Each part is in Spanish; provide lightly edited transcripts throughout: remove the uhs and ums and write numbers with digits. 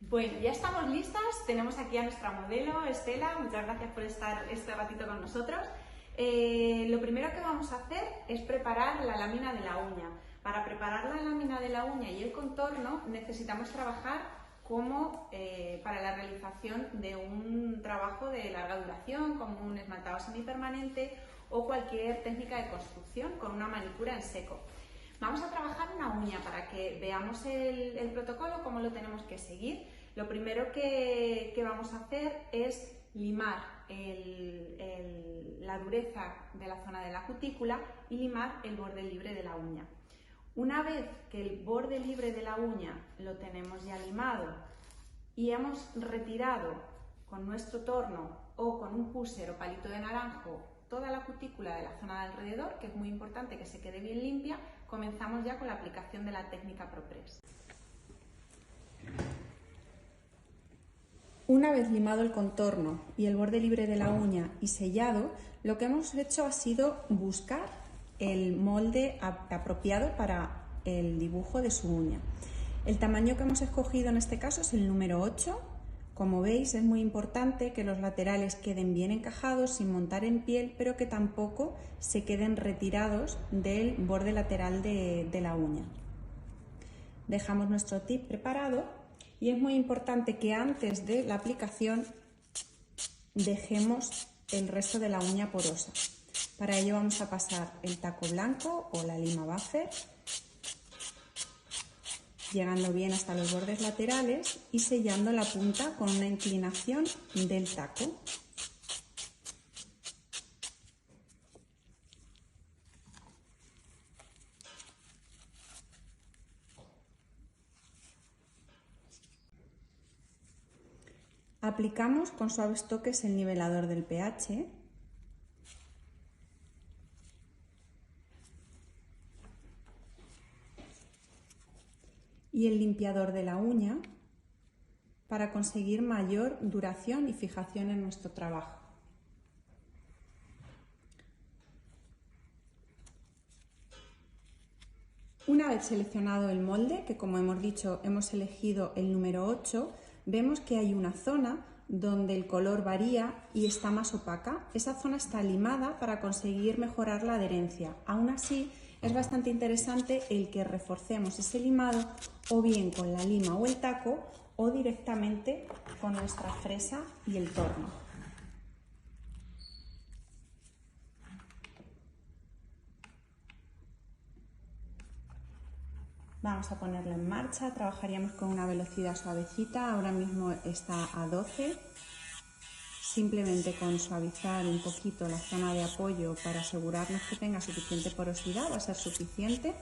Bueno, ya estamos listas, tenemos aquí a nuestra modelo, Estela, muchas gracias por estar este ratito con nosotros. Lo primero que vamos a hacer es preparar la lámina de la uña. Para preparar la lámina de la uña y el contorno necesitamos trabajar como para la realización de un trabajo de larga duración, como un esmaltado semipermanente o cualquier técnica de construcción con una manicura en seco. Vamos a trabajar una uña para que veamos el protocolo, cómo lo tenemos que seguir. Lo primero que vamos a hacer es limar la dureza de la zona de la cutícula y limar el borde libre de la uña. Una vez que el borde libre de la uña lo tenemos ya limado y hemos retirado con nuestro torno o con un cúser o palito de naranjo toda la cutícula de la zona de alrededor, que es muy importante que se quede bien limpia, comenzamos ya con la aplicación de la técnica ProPress. Una vez limado el contorno y el borde libre de la uña y sellado, lo que hemos hecho ha sido buscar el molde apropiado para el dibujo de su uña. El tamaño que hemos escogido en este caso es el número 8. Como veis, es muy importante que los laterales queden bien encajados sin montar en piel, pero que tampoco se queden retirados del borde lateral de la uña. Dejamos nuestro tip preparado y es muy importante que antes de la aplicación dejemos el resto de la uña porosa. Para ello vamos a pasar el taco blanco o la lima buffer, llegando bien hasta los bordes laterales y sellando la punta con una inclinación del taco. Aplicamos con suaves toques el nivelador del pH y el limpiador de la uña para conseguir mayor duración y fijación en nuestro trabajo. Una vez seleccionado el molde, que como hemos dicho hemos elegido el número 8, vemos que hay una zona donde el color varía y está más opaca. Esa zona está limada para conseguir mejorar la adherencia. Aún así, es bastante interesante el que reforcemos ese limado o bien con la lima o el taco o directamente con nuestra fresa y el torno. Vamos a ponerlo en marcha, trabajaríamos con una velocidad suavecita, ahora mismo está a 12. Simplemente con suavizar un poquito la zona de apoyo para asegurarnos que tenga suficiente porosidad va a ser suficiente.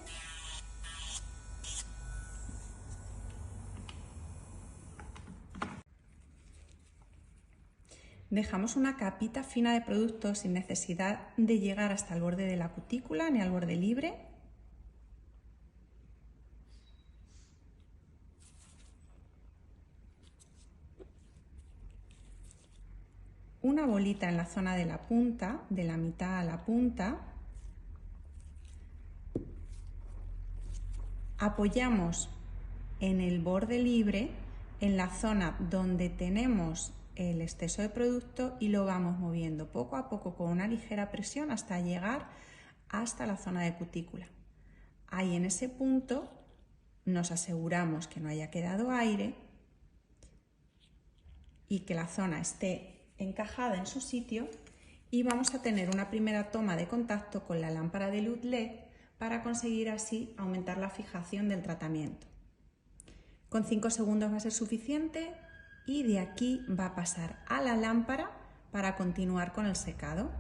Dejamos una capita fina de producto sin necesidad de llegar hasta el borde de la cutícula ni al borde libre. Una bolita en la zona de la punta, de la mitad a la punta. Apoyamos en el borde libre, en la zona donde tenemos el exceso de producto y lo vamos moviendo poco a poco con una ligera presión hasta llegar hasta la zona de cutícula. Ahí en ese punto nos aseguramos que no haya quedado aire y que la zona esté encajada en su sitio y vamos a tener una primera toma de contacto con la lámpara de luz LED para conseguir así aumentar la fijación del tratamiento. Con 5 segundos va a ser suficiente y de aquí va a pasar a la lámpara para continuar con el secado.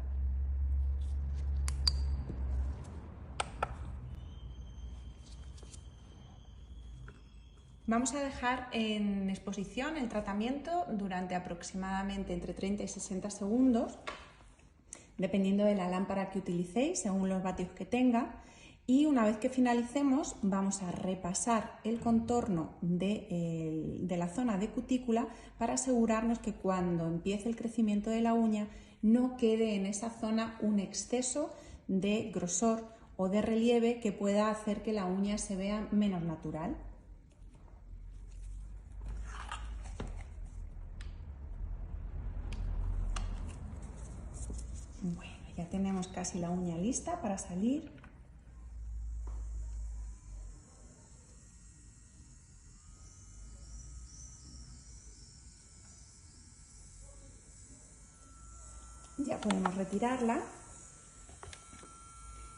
Vamos a dejar en exposición el tratamiento durante aproximadamente entre 30 y 60 segundos, dependiendo de la lámpara que utilicéis, según los vatios que tenga. Y una vez que finalicemos, vamos a repasar el contorno de la zona de cutícula para asegurarnos que cuando empiece el crecimiento de la uña no quede en esa zona un exceso de grosor o de relieve que pueda hacer que la uña se vea menos natural. Bueno, ya tenemos casi la uña lista para salir. Ya podemos retirarla.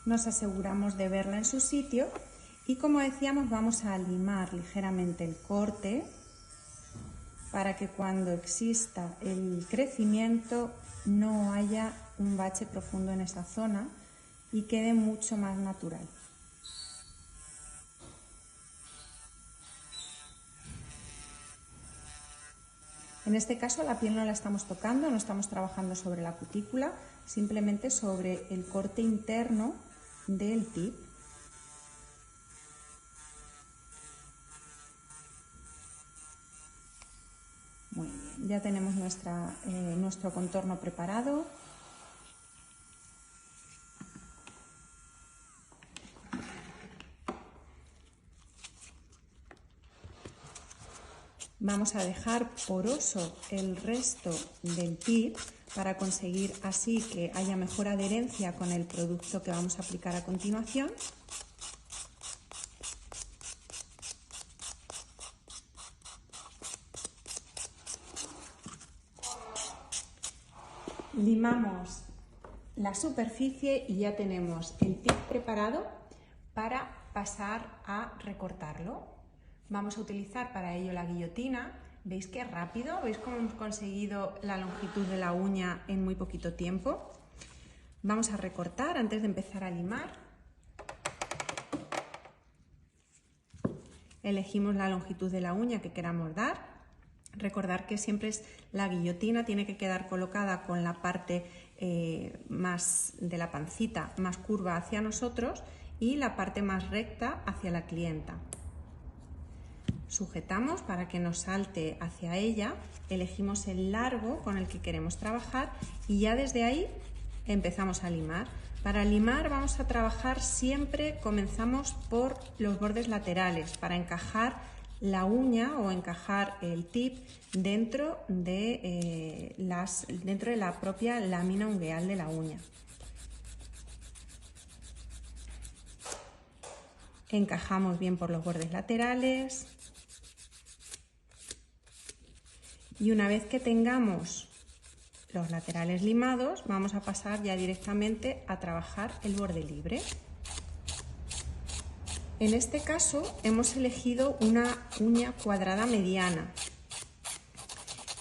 Nos aseguramos de verla en su sitio y, como decíamos, vamos a limar ligeramente el corte para que cuando exista el crecimiento no haya un bache profundo en esa zona y quede mucho más natural. En este caso la piel no la estamos tocando, no estamos trabajando sobre la cutícula, simplemente sobre el corte interno del tip. Muy bien, ya tenemos nuestro contorno preparado. Vamos a dejar poroso el resto del tip para conseguir así que haya mejor adherencia con el producto que vamos a aplicar a continuación. Limamos la superficie y ya tenemos el tip preparado para pasar a recortarlo. Vamos a utilizar para ello la guillotina. ¿Veis qué rápido? ¿Veis cómo hemos conseguido la longitud de la uña en muy poquito tiempo? Vamos a recortar antes de empezar a limar. Elegimos la longitud de la uña que queramos dar. Recordar que siempre la guillotina tiene que quedar colocada con la parte más de la pancita más curva hacia nosotros y la parte más recta hacia la clienta. Sujetamos para que nos salte hacia ella, elegimos el largo con el que queremos trabajar y ya desde ahí empezamos a limar. Para limar vamos a trabajar siempre, comenzamos por los bordes laterales para encajar la uña o encajar el tip dentro de la propia lámina ungueal de la uña. Encajamos bien por los bordes laterales. Y una vez que tengamos los laterales limados, vamos a pasar ya directamente a trabajar el borde libre. En este caso hemos elegido una uña cuadrada mediana.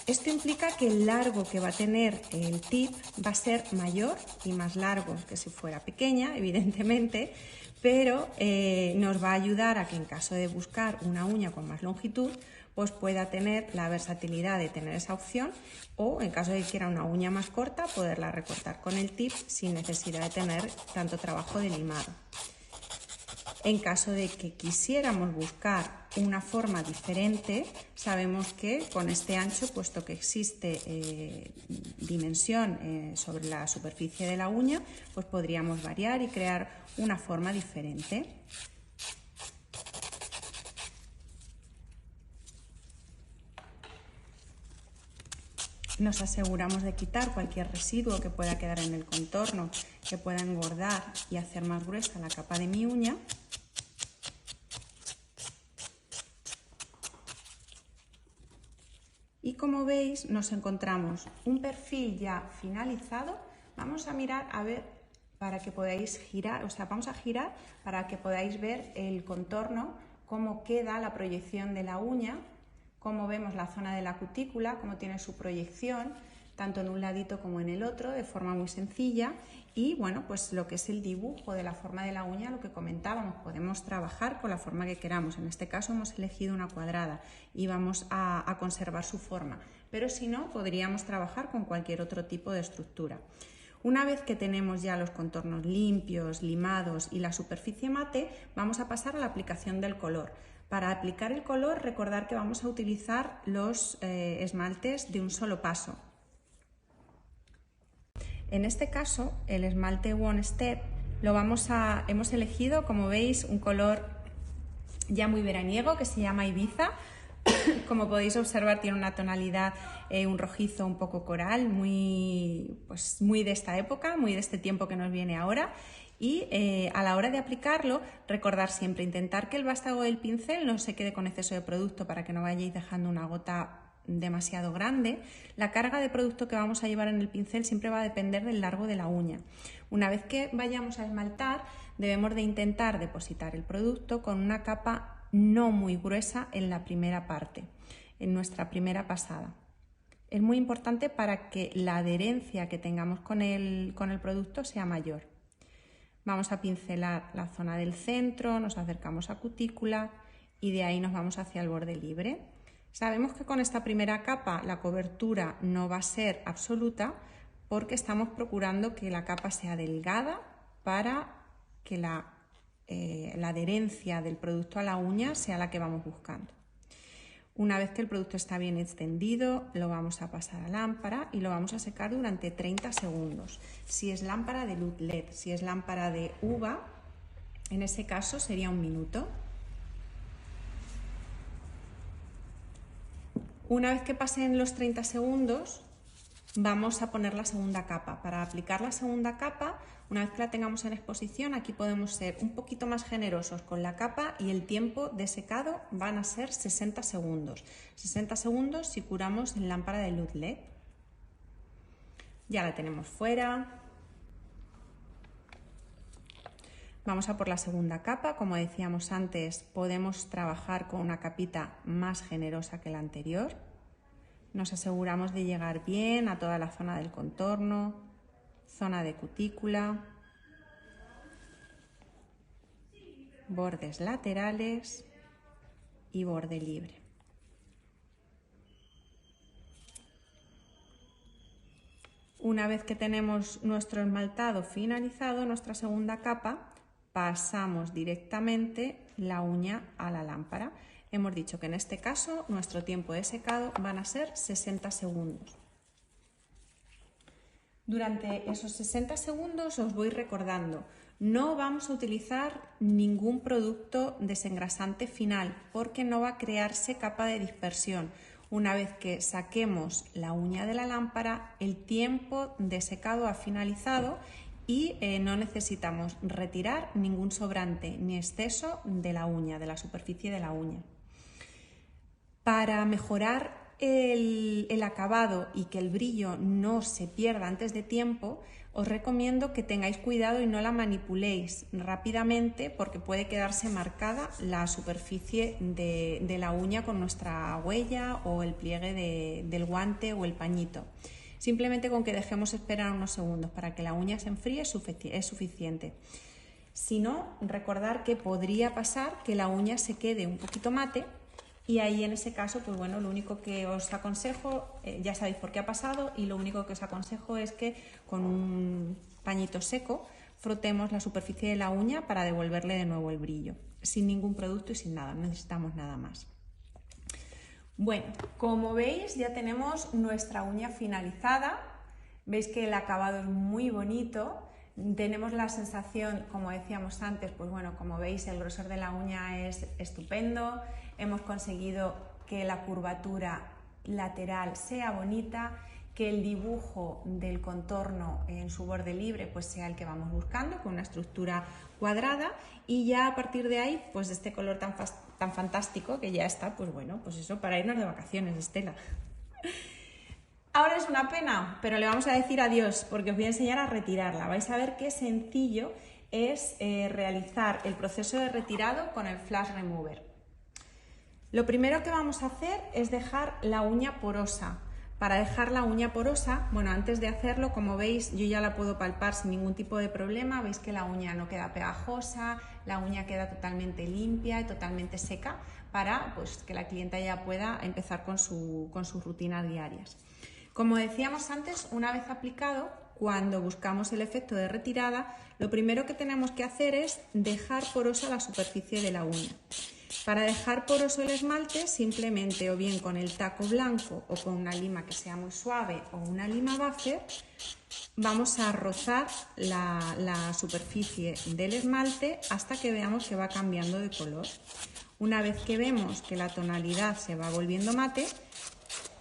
Esto implica que el largo que va a tener el tip va a ser mayor y más largo que si fuera pequeña, evidentemente, pero nos va a ayudar a que en caso de buscar una uña con más longitud, pues pueda tener la versatilidad de tener esa opción o en caso de que quiera una uña más corta, poderla recortar con el tip sin necesidad de tener tanto trabajo de limado. En caso de que quisiéramos buscar una forma diferente, sabemos que con este ancho, puesto que existe dimensión sobre la superficie de la uña, pues podríamos variar y crear una forma diferente. Nos aseguramos de quitar cualquier residuo que pueda quedar en el contorno, que pueda engordar y hacer más gruesa la capa de mi uña. Y como veis, nos encontramos un perfil ya finalizado. Vamos a mirar a ver para que podáis girar, vamos a girar para que podáis ver el contorno, cómo queda la proyección de la uña, cómo vemos la zona de la cutícula, cómo tiene su proyección, tanto en un ladito como en el otro, de forma muy sencilla. Y bueno, pues lo que es el dibujo de la forma de la uña, lo que comentábamos, podemos trabajar con la forma que queramos. En este caso hemos elegido una cuadrada y vamos a conservar su forma, pero si no, podríamos trabajar con cualquier otro tipo de estructura. Una vez que tenemos ya los contornos limpios, limados y la superficie mate, vamos a pasar a la aplicación del color. Para aplicar el color, recordar que vamos a utilizar los esmaltes de un solo paso. En este caso, el esmalte One Step hemos elegido, como veis, un color ya muy veraniego que se llama Ibiza, Como podéis observar, tiene una tonalidad, un rojizo un poco coral, muy de esta época, muy de este tiempo que nos viene ahora. Y a la hora de aplicarlo, recordar siempre, intentar que el vástago del pincel no se quede con exceso de producto para que no vayáis dejando una gota demasiado grande. La carga de producto que vamos a llevar en el pincel siempre va a depender del largo de la uña. Una vez que vayamos a esmaltar, debemos de intentar depositar el producto con una capa no muy gruesa en la primera parte, en nuestra primera pasada. Es muy importante para que la adherencia que tengamos con el producto sea mayor. Vamos a pincelar la zona del centro, nos acercamos a cutícula y de ahí nos vamos hacia el borde libre. Sabemos que con esta primera capa la cobertura no va a ser absoluta porque estamos procurando que la capa sea delgada para que la adherencia del producto a la uña sea la que vamos buscando. Una vez que el producto está bien extendido, lo vamos a pasar a lámpara y lo vamos a secar durante 30 segundos. Si es lámpara de luz LED, si es lámpara de uva, en ese caso sería 1 minuto. Una vez que pasen los 30 segundos, vamos a poner la segunda capa. Para aplicar la segunda capa, una vez que la tengamos en exposición, aquí podemos ser un poquito más generosos con la capa y el tiempo de secado van a ser 60 segundos. 60 segundos si curamos en lámpara de luz LED. Ya la tenemos fuera. Vamos a por la segunda capa. Como decíamos antes, podemos trabajar con una capita más generosa que la anterior. Nos aseguramos de llegar bien a toda la zona del contorno, zona de cutícula, bordes laterales y borde libre. Una vez que tenemos nuestro esmaltado finalizado, nuestra segunda capa, pasamos directamente la uña a la lámpara. Hemos dicho que en este caso nuestro tiempo de secado van a ser 60 segundos. Durante esos 60 segundos os voy recordando, no vamos a utilizar ningún producto desengrasante final porque no va a crearse capa de dispersión. Una vez que saquemos la uña de la lámpara, el tiempo de secado ha finalizado y no necesitamos retirar ningún sobrante ni exceso de la uña, de la superficie de la uña. Para mejorar el acabado y que el brillo no se pierda antes de tiempo, os recomiendo que tengáis cuidado y no la manipuléis rápidamente porque puede quedarse marcada la superficie de la uña con nuestra huella o el pliegue del guante o el pañito. Simplemente con que dejemos esperar unos segundos para que la uña se enfríe es suficiente. Si no, recordar que podría pasar que la uña se quede un poquito mate. Y ahí en ese caso, pues bueno, lo único que os aconsejo, ya sabéis por qué ha pasado, y lo único que os aconsejo es que con un pañito seco frotemos la superficie de la uña para devolverle de nuevo el brillo, sin ningún producto y sin nada, no necesitamos nada más. Bueno, como veis ya tenemos nuestra uña finalizada, veis que el acabado es muy bonito. Tenemos la sensación, como decíamos antes, pues bueno, como veis el grosor de la uña es estupendo, hemos conseguido que la curvatura lateral sea bonita, que el dibujo del contorno en su borde libre pues sea el que vamos buscando, con una estructura cuadrada, y ya a partir de ahí, pues de este color tan fantástico que ya está, pues bueno, pues eso para irnos de vacaciones, Estela. Ahora es una pena, pero le vamos a decir adiós porque os voy a enseñar a retirarla. Vais a ver qué sencillo es realizar el proceso de retirado con el Flash Remover. Lo primero que vamos a hacer es dejar la uña porosa. Para dejar la uña porosa, bueno, antes de hacerlo, como veis, yo ya la puedo palpar sin ningún tipo de problema. Veis que la uña no queda pegajosa, la uña queda totalmente limpia y totalmente seca para pues, que la clienta ya pueda empezar con sus rutinas diarias. Como decíamos antes, una vez aplicado, cuando buscamos el efecto de retirada, lo primero que tenemos que hacer es dejar porosa la superficie de la uña. Para dejar poroso el esmalte, simplemente o bien con el taco blanco o con una lima que sea muy suave o una lima buffer, vamos a rozar la superficie del esmalte hasta que veamos que va cambiando de color. Una vez que vemos que la tonalidad se va volviendo mate,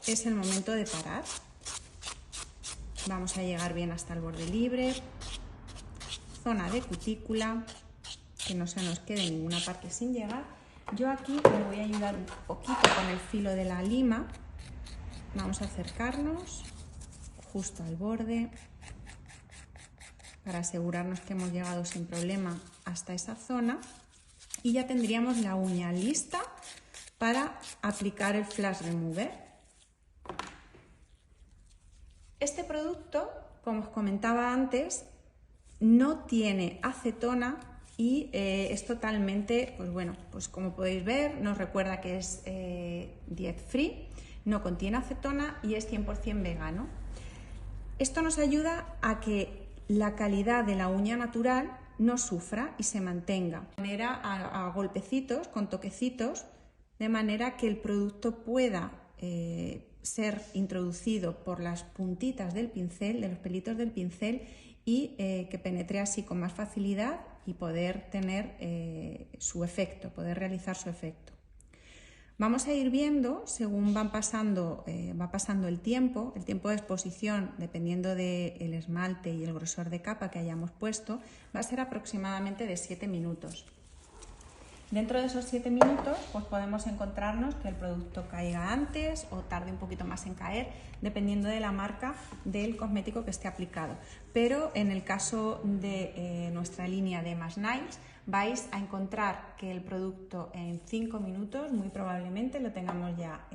es el momento de parar. Vamos a llegar bien hasta el borde libre, zona de cutícula, que no se nos quede ninguna parte sin llegar. Yo aquí me voy a ayudar un poquito con el filo de la lima. Vamos a acercarnos justo al borde para asegurarnos que hemos llegado sin problema hasta esa zona y ya tendríamos la uña lista para aplicar el Flash Remover. Este producto, como os comentaba antes, no tiene acetona y es totalmente, pues como podéis ver, nos recuerda que es diet free, no contiene acetona y es 100% vegano. Esto nos ayuda a que la calidad de la uña natural no sufra y se mantenga. De manera a golpecitos, con toquecitos, de manera que el producto pueda ser introducido por las puntitas del pincel, de los pelitos del pincel, y que penetre así con más facilidad y poder tener su efecto, poder realizar su efecto. Vamos a ir viendo, según va pasando el tiempo de exposición, dependiendo del esmalte y el grosor de capa que hayamos puesto, va a ser aproximadamente de 7 minutos. Dentro de esos 7 minutos pues podemos encontrarnos que el producto caiga antes o tarde un poquito más en caer, dependiendo de la marca del cosmético que esté aplicado. Pero en el caso de nuestra línea de Mass Nails, vais a encontrar que el producto en 5 minutos, muy probablemente lo tengamos ya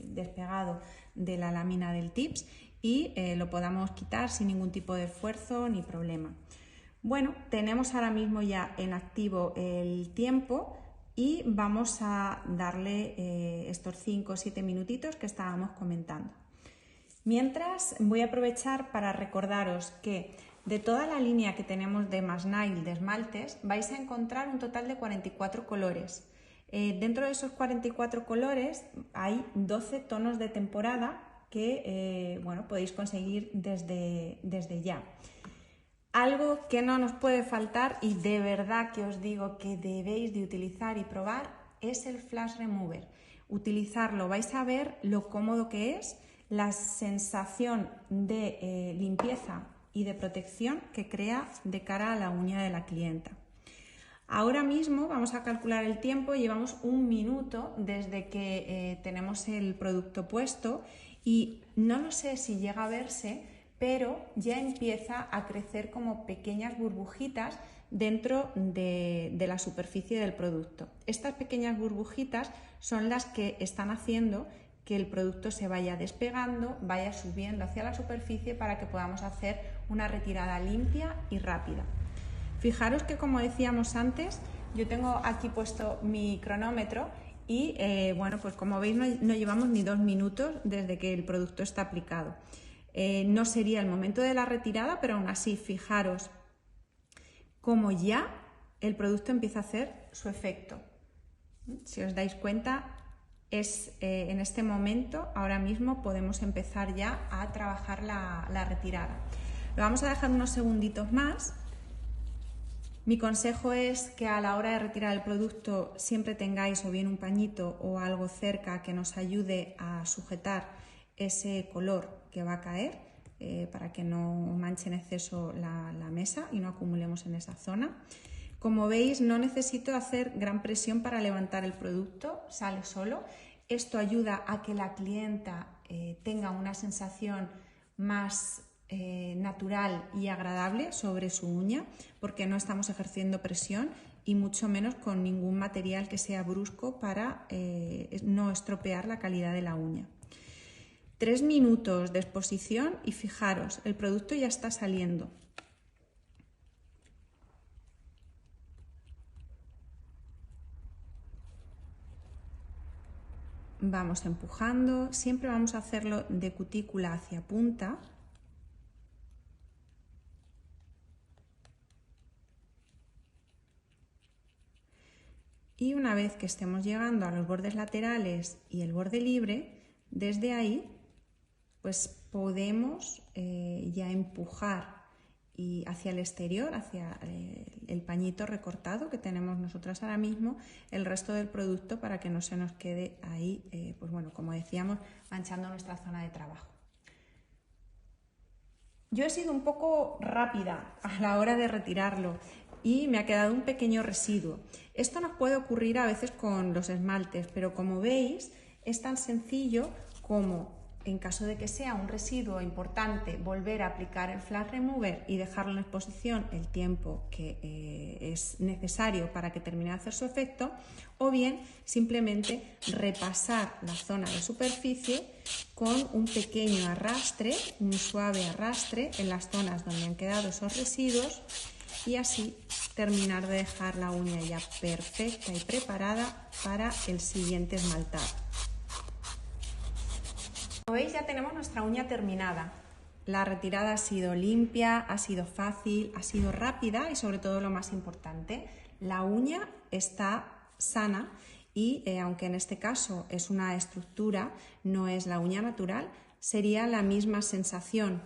despegado de la lámina del tips y lo podamos quitar sin ningún tipo de esfuerzo ni problema. Bueno, tenemos ahora mismo ya en activo el tiempo y vamos a darle estos 5 o 7 minutitos que estábamos comentando. Mientras, voy a aprovechar para recordaros que de toda la línea que tenemos de Mass Nails de esmaltes vais a encontrar un total de 44 colores. Dentro de esos 44 colores hay 12 tonos de temporada que podéis conseguir desde ya. Algo que no nos puede faltar y de verdad que os digo que debéis de utilizar y probar es el Flash Remover. Utilizarlo, vais a ver lo cómodo que es, la sensación de limpieza y de protección que crea de cara a la uña de la clienta. Ahora mismo vamos a calcular el tiempo, llevamos 1 minuto desde que tenemos el producto puesto y no lo sé si llega a verse, pero ya empieza a crecer como pequeñas burbujitas dentro de la superficie del producto. Estas pequeñas burbujitas son las que están haciendo que el producto se vaya despegando, vaya subiendo hacia la superficie para que podamos hacer una retirada limpia y rápida. Fijaros que, como decíamos antes, yo tengo aquí puesto mi cronómetro y pues como veis no llevamos ni 2 minutos desde que el producto está aplicado. No sería el momento de la retirada, pero aún así fijaros cómo ya el producto empieza a hacer su efecto. Si os dais cuenta, en este momento, ahora mismo, podemos empezar ya a trabajar la retirada. Lo vamos a dejar unos segunditos más. Mi consejo es que a la hora de retirar el producto siempre tengáis o bien un pañito o algo cerca que nos ayude a sujetar ese color que va a caer para que no manche en exceso la mesa y no acumulemos en esa zona. Como veis, no necesito hacer gran presión para levantar el producto, sale solo. Esto ayuda a que la clienta tenga una sensación más natural y agradable sobre su uña, porque no estamos ejerciendo presión y mucho menos con ningún material que sea brusco para no estropear la calidad de la uña. 3 minutos de exposición y fijaros, el producto ya está saliendo. Vamos empujando, siempre vamos a hacerlo de cutícula hacia punta. Y una vez que estemos llegando a los bordes laterales y el borde libre, desde ahí pues podemos ya empujar y hacia el exterior, hacia el pañito recortado que tenemos nosotras ahora mismo, el resto del producto para que no se nos quede ahí, pues bueno, como decíamos, manchando nuestra zona de trabajo. Yo he sido un poco rápida a la hora de retirarlo y me ha quedado un pequeño residuo. Esto nos puede ocurrir a veces con los esmaltes, pero como veis es tan sencillo como, en caso de que sea un residuo importante, volver a aplicar el Flash Remover y dejarlo en exposición el tiempo que es necesario para que termine de hacer su efecto, o bien simplemente repasar la zona de superficie con un pequeño arrastre, un suave arrastre en las zonas donde han quedado esos residuos y así terminar de dejar la uña ya perfecta y preparada para el siguiente esmaltado. Como veis, ya tenemos nuestra uña terminada. La retirada ha sido limpia, ha sido fácil, ha sido rápida y sobre todo lo más importante, la uña está sana y aunque en este caso es una estructura, no es la uña natural, sería la misma sensación.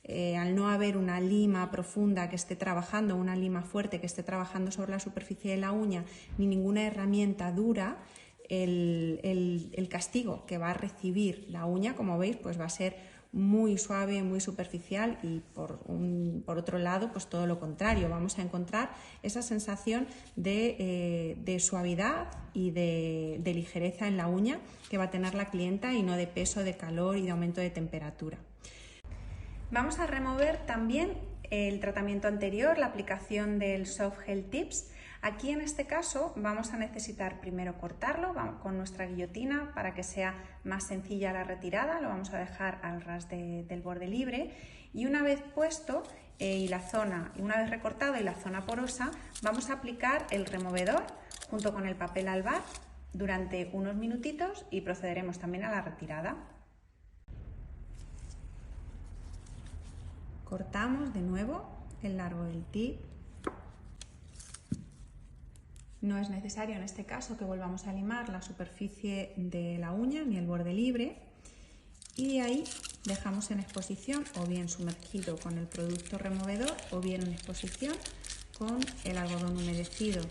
Al no haber una lima profunda que esté trabajando, una lima fuerte que esté trabajando sobre la superficie de la uña, ni ninguna herramienta dura, el castigo que va a recibir la uña, como veis, pues va a ser muy suave, muy superficial y por otro lado, pues todo lo contrario, vamos a encontrar esa sensación de suavidad y de ligereza en la uña que va a tener la clienta y no de peso, de calor y de aumento de temperatura. Vamos a remover también el tratamiento anterior, la aplicación del Soft Gel Tips. Aquí en este caso vamos a necesitar primero cortarlo con nuestra guillotina para que sea más sencilla la retirada, lo vamos a dejar al ras del borde libre y una vez puesto una vez recortado y la zona porosa, vamos a aplicar el removedor junto con el papel albar durante unos minutitos y procederemos también a la retirada. Cortamos de nuevo el largo del tip. No es necesario en este caso que volvamos a limar la superficie de la uña ni el borde libre y de ahí dejamos en exposición o bien sumergido con el producto removedor o bien en exposición con el algodón humedecido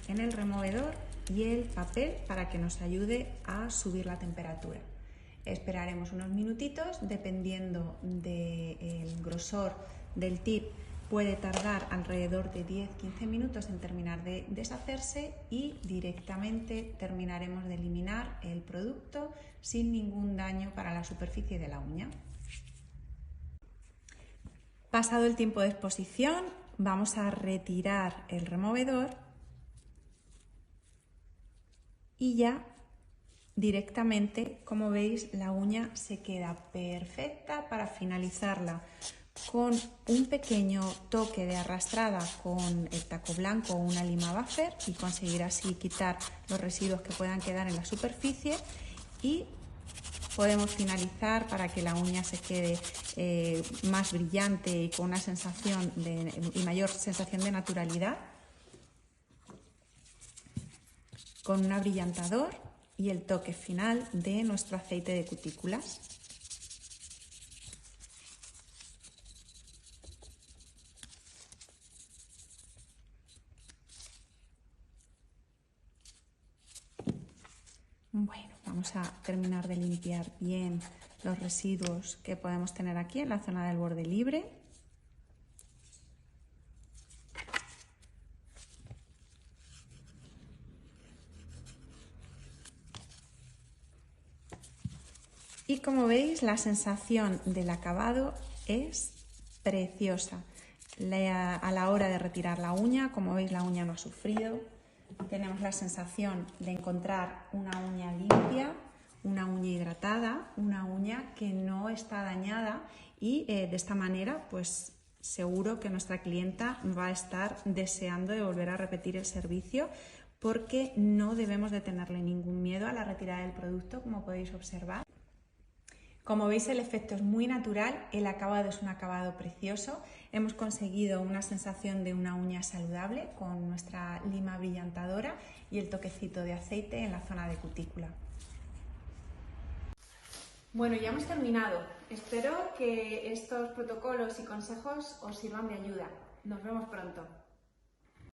en el removedor y el papel para que nos ayude a subir la temperatura. Esperaremos unos minutitos, dependiendo del grosor del tip, puede tardar alrededor de 10-15 minutos en terminar de deshacerse y directamente terminaremos de eliminar el producto sin ningún daño para la superficie de la uña. Pasado el tiempo de exposición, vamos a retirar el removedor y ya directamente, como veis, la uña se queda perfecta para finalizarla con un pequeño toque de arrastrada con el taco blanco o una lima buffer y conseguir así quitar los residuos que puedan quedar en la superficie y podemos finalizar para que la uña se quede más brillante y con una sensación y mayor sensación de naturalidad con un abrillantador y el toque final de nuestro aceite de cutículas. Bueno, vamos a terminar de limpiar bien los residuos que podemos tener aquí en la zona del borde libre. Y como veis, la sensación del acabado es preciosa. A la hora de retirar la uña, como veis, la uña no ha sufrido. Tenemos la sensación de encontrar una uña limpia, una uña hidratada, una uña que no está dañada y de esta manera, pues seguro que nuestra clienta va a estar deseando de volver a repetir el servicio porque no debemos de tenerle ningún miedo a la retirada del producto, como podéis observar. Como veis, el efecto es muy natural, el acabado es un acabado precioso. Hemos conseguido una sensación de una uña saludable con nuestra lima brillantadora y el toquecito de aceite en la zona de cutícula. Bueno, ya hemos terminado. Espero que estos protocolos y consejos os sirvan de ayuda. Nos vemos pronto.